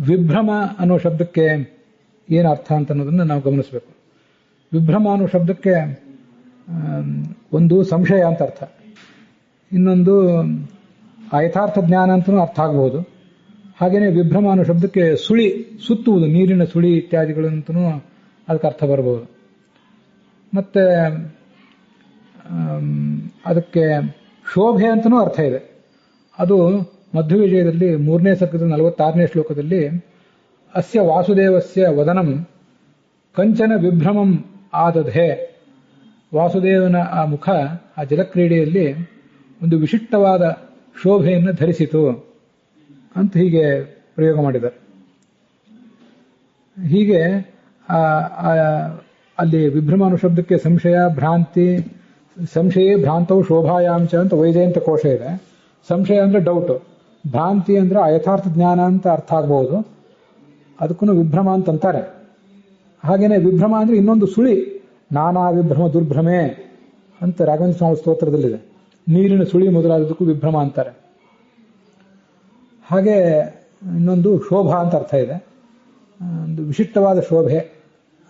ವಿಭ್ರಮ ಅನ್ನೋ ಶಬ್ದಕ್ಕೆ ಏನು ಅರ್ಥ ಅಂತ ಅನ್ನೋದನ್ನು ನಾವು ಗಮನಿಸಬೇಕು. ವಿಭ್ರಮ ಅನ್ನೋ ಶಬ್ದಕ್ಕೆ ಒಂದು ಸಂಶಯ ಅಂತ ಅರ್ಥ, ಇನ್ನೊಂದು ಯಥಾರ್ಥ ಜ್ಞಾನ ಅಂತಲೂ ಅರ್ಥ ಆಗಬಹುದು. ಹಾಗೆಯೇ ವಿಭ್ರಮ ಅನ್ನೋ ಶಬ್ದಕ್ಕೆ ಸುಳಿ, ಸುತ್ತುವುದು, ನೀರಿನ ಸುಳಿ ಇತ್ಯಾದಿಗಳಂತನೂ ಅದಕ್ಕೆ ಅರ್ಥ ಬರಬಹುದು. ಮತ್ತೆ ಅದಕ್ಕೆ ಶೋಭೆ ಅಂತನೂ ಅರ್ಥ ಇದೆ. ಅದು ಮಧ್ವವಿಜಯದಲ್ಲಿ 3ನೇ ಸರ್ಗದ 46ನೇ ಶ್ಲೋಕದಲ್ಲಿ ಅಸ್ಯ ವಾಸುದೇವಸ್ಯ ವದನಂ ಕಂಚನ ವಿಭ್ರಮಂ ಆದಧೆ, ವಾಸುದೇವನ ಆ ಮುಖ ಆ ಜಲಕ್ರೀಡೆಯಲ್ಲಿ ಒಂದು ವಿಶಿಷ್ಟವಾದ ಶೋಭೆಯನ್ನು ಧರಿಸಿತು ಅಂತ ಹೀಗೆ ಪ್ರಯೋಗ ಮಾಡಿದ್ದಾರೆ. ಹೀಗೆ ಅಲ್ಲಿ ವಿಭ್ರಮ ಅನ್ನೋ ಶಬ್ದಕ್ಕೆ ಸಂಶಯ, ಭ್ರಾಂತಿ, ಸಂಶಯೇ ಭ್ರಾಂತವು ಶೋಭಾಯಾಂಶ ಅಂತ ವೈಜಯಂತ ಕೋಶ ಇದೆ. ಸಂಶಯ ಅಂದ್ರೆ ಡೌಟ್, ಭ್ರಾಂತಿ ಅಂದ್ರೆ ಯಥಾರ್ಥ ಜ್ಞಾನ ಅಂತ ಅರ್ಥ ಆಗಬಹುದು, ಅದಕ್ಕೂ ವಿಭ್ರಮ ಅಂತಂತಾರೆ. ಹಾಗೇನೆ ವಿಭ್ರಮ ಅಂದ್ರೆ ಇನ್ನೊಂದು ಸುಳಿ, ನಾನಾ ವಿಭ್ರಮ ದುರ್ಭ್ರಮೆ ಅಂತ ರಾಘವೇಂದ್ರ ಸ್ವಾಮಿ ಸ್ತೋತ್ರದಲ್ಲಿದೆ. ನೀರಿನ ಸುಳಿ ಮೊದಲಾದದಕ್ಕೂ ವಿಭ್ರಮ ಅಂತಾರೆ. ಹಾಗೆ ಇನ್ನೊಂದು ಶೋಭಾ ಅಂತ ಅರ್ಥ ಇದೆ, ಒಂದು ವಿಶಿಷ್ಟವಾದ ಶೋಭೆ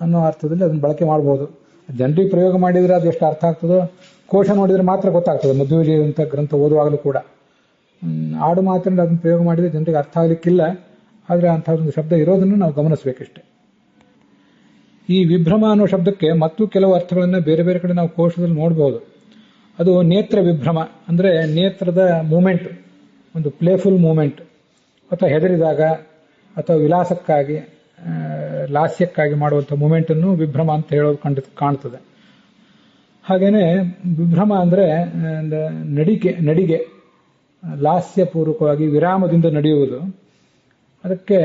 ಅನ್ನೋ ಅರ್ಥದಲ್ಲಿ ಅದನ್ನು ಬಳಕೆ ಮಾಡಬಹುದು. ಜನರಿಗೆ ಪ್ರಯೋಗ ಮಾಡಿದರೆ ಅದು ಎಷ್ಟು ಅರ್ಥ ಆಗ್ತದೋ, ಕೋಶ ನೋಡಿದರೆ ಮಾತ್ರ ಗೊತ್ತಾಗ್ತದೆ. ಮಧ್ವವಿಜಯ ಅಂತ ಗ್ರಂಥ ಓದುವಾಗಲೂ ಕೂಡ ಆಡು ಮಾತಿನಲ್ಲಿ ಅದನ್ನು ಪ್ರಯೋಗ ಮಾಡಿದರೆ ಜನರಿಗೆ ಅರ್ಥ ಆಗಲಿಕ್ಕಿಲ್ಲ. ಆದರೆ ಅಂಥದ್ದೊಂದು ಶಬ್ದ ಇರೋದನ್ನು ನಾವು ಗಮನಿಸಬೇಕಷ್ಟೆ. ಈ ವಿಭ್ರಮ ಅನ್ನೋ ಶಬ್ದಕ್ಕೆ ಮತ್ತು ಕೆಲವು ಅರ್ಥಗಳನ್ನು ಬೇರೆ ಬೇರೆ ಕಡೆ ನಾವು ಕೋಶದಲ್ಲಿ ನೋಡಬಹುದು. ಅದು ನೇತ್ರ ವಿಭ್ರಮ ಅಂದರೆ ನೇತ್ರದ ಮೂಮೆಂಟ್, ಒಂದು ಪ್ಲೇಫುಲ್ ಮೂಮೆಂಟ್, ಅಥವಾ ಹೆದರಿದಾಗ ಅಥವಾ ವಿಲಾಸಕ್ಕಾಗಿ ಲಾಸ್ಯಕ್ಕಾಗಿ ಮಾಡುವಂಥ ಮೂಮೆಂಟನ್ನು ವಿಭ್ರಮ ಅಂತ ಹೇಳೋದು ಕಾಣ್ತದೆ. ಹಾಗೇನೆ ವಿಭ್ರಮ ಅಂದರೆ ನಡಿಗೆ ಲಾಸ್ಯಪೂರ್ವಕವಾಗಿ ವಿರಾಮದಿಂದ ನಡೆಯುವುದು, ಅದಕ್ಕೆ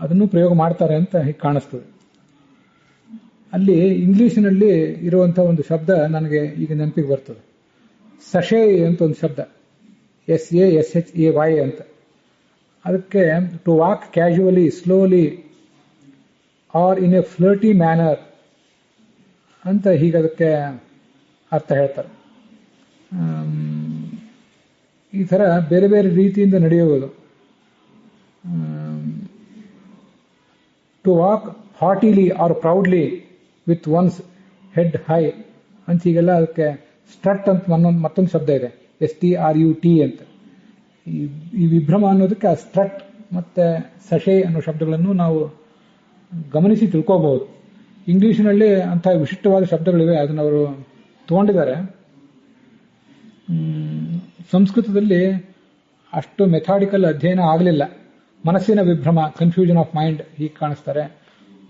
ಅದನ್ನು ಪ್ರಯೋಗ ಮಾಡ್ತಾರೆ ಅಂತ ಹೀಗೆ ಕಾಣಿಸ್ತದೆ. ಅಲ್ಲಿ ಇಂಗ್ಲಿಷಿನಲ್ಲಿ ಇರುವಂಥ ಒಂದು ಶಬ್ದ ನನಗೆ ಈಗ ನೆನಪಿಗೆ ಬರ್ತದೆ, ಸಶೇ ಅಂತ ಒಂದು ಶಬ್ದ, SASHAY ಅಂತ. ಅದಕ್ಕೆ to walk casually, slowly or in a flirty manner ಅಂತ ಹೀಗೆ ಅದಕ್ಕೆ ಅರ್ಥ ಹೇಳ್ತಾರೆ. ಈ ಥರ ಬೇರೆ ಬೇರೆ ರೀತಿಯಿಂದ ನಡೆಯುವುದು. To walk haughtily or proudly with one's head high ಅಂತ ಹೀಗೆಲ್ಲ ಅದಕ್ಕೆ ಸ್ಟ್ರಟ್ ಅಂತ ಮತ್ತೊಂದು ಶಬ್ದ ಇದೆ, STRUT ಅಂತ. ಈ ವಿಭ್ರಮ ಅನ್ನೋದಕ್ಕೆ ಆ ಸ್ಟ್ರಟ್ ಮತ್ತೆ ಸಶೆ ಅನ್ನೋ ಶಬ್ದಗಳನ್ನು ನಾವು ಗಮನಿಸಿ ತಿಳ್ಕೋಬಹುದು. ಇಂಗ್ಲಿಷಿನಲ್ಲಿ ಅಂಥ ವಿಶಿಷ್ಟವಾದ ಶಬ್ದಗಳಿವೆ, ಅದನ್ನು ಅವರು ತಗೊಂಡಿದ್ದಾರೆ. ಸಂಸ್ಕೃತದಲ್ಲಿ ಅಷ್ಟು ಮೆಥಾಡಿಕಲ್ ಅಧ್ಯಯನ ಆಗಲಿಲ್ಲ. ಮನಸ್ಸಿನ ವಿಭ್ರಮ, ಕನ್ಫ್ಯೂಷನ್ ಆಫ್ ಮೈಂಡ್ ಹೀಗೆ ಕಾಣಿಸ್ತಾರೆ.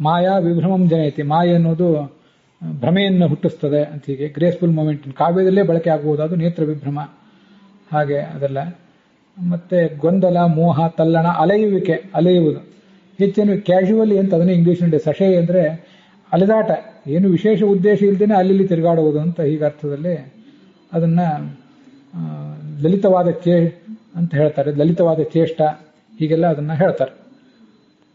ಮಾಯಾ ವಿಭ್ರಮಂ ಜನಯತಿ, ಮಾಯೆ ಅನ್ನೋದು ಭ್ರಮೆಯನ್ನು ಹುಟ್ಟಿಸ್ತದೆ ಅಂತ ಹೀಗೆ. ಗ್ರೇಸ್ಫುಲ್ ಮೂಮೆಂಟ್ ಕಾವ್ಯದಲ್ಲೇ ಬಳಕೆ ಆಗಬಹುದು, ಅದು ನೇತ್ರ ವಿಭ್ರಮ. ಹಾಗೆ ಅದೆಲ್ಲ. ಮತ್ತೆ ಗೊಂದಲ, ಮೋಹ, ತಲ್ಲಣ, ಅಲೆಯುವುದು. ಹೆಚ್ಚೇನು ಕ್ಯಾಶುವಲಿ ಅಂತ ಅದನ್ನೇ ಇಂಗ್ಲಿಷ್ನಲ್ಲಿ ಸಶೆ ಅಂದರೆ ಅಲೆದಾಟ, ಏನು ವಿಶೇಷ ಉದ್ದೇಶ ಇಲ್ಲದೇನೆ ಅಲ್ಲಿ ತಿರುಗಾಡುವುದು ಅಂತ ಹೀಗೆ ಅರ್ಥದಲ್ಲಿ ಅದನ್ನ ಲಲಿತವಾದ ಅಂತ ಹೇಳ್ತಾರೆ. ಲಲಿತವಾದ ಚೇಷ್ಟ ಹೀಗೆಲ್ಲ ಅದನ್ನ ಹೇಳ್ತಾರೆ.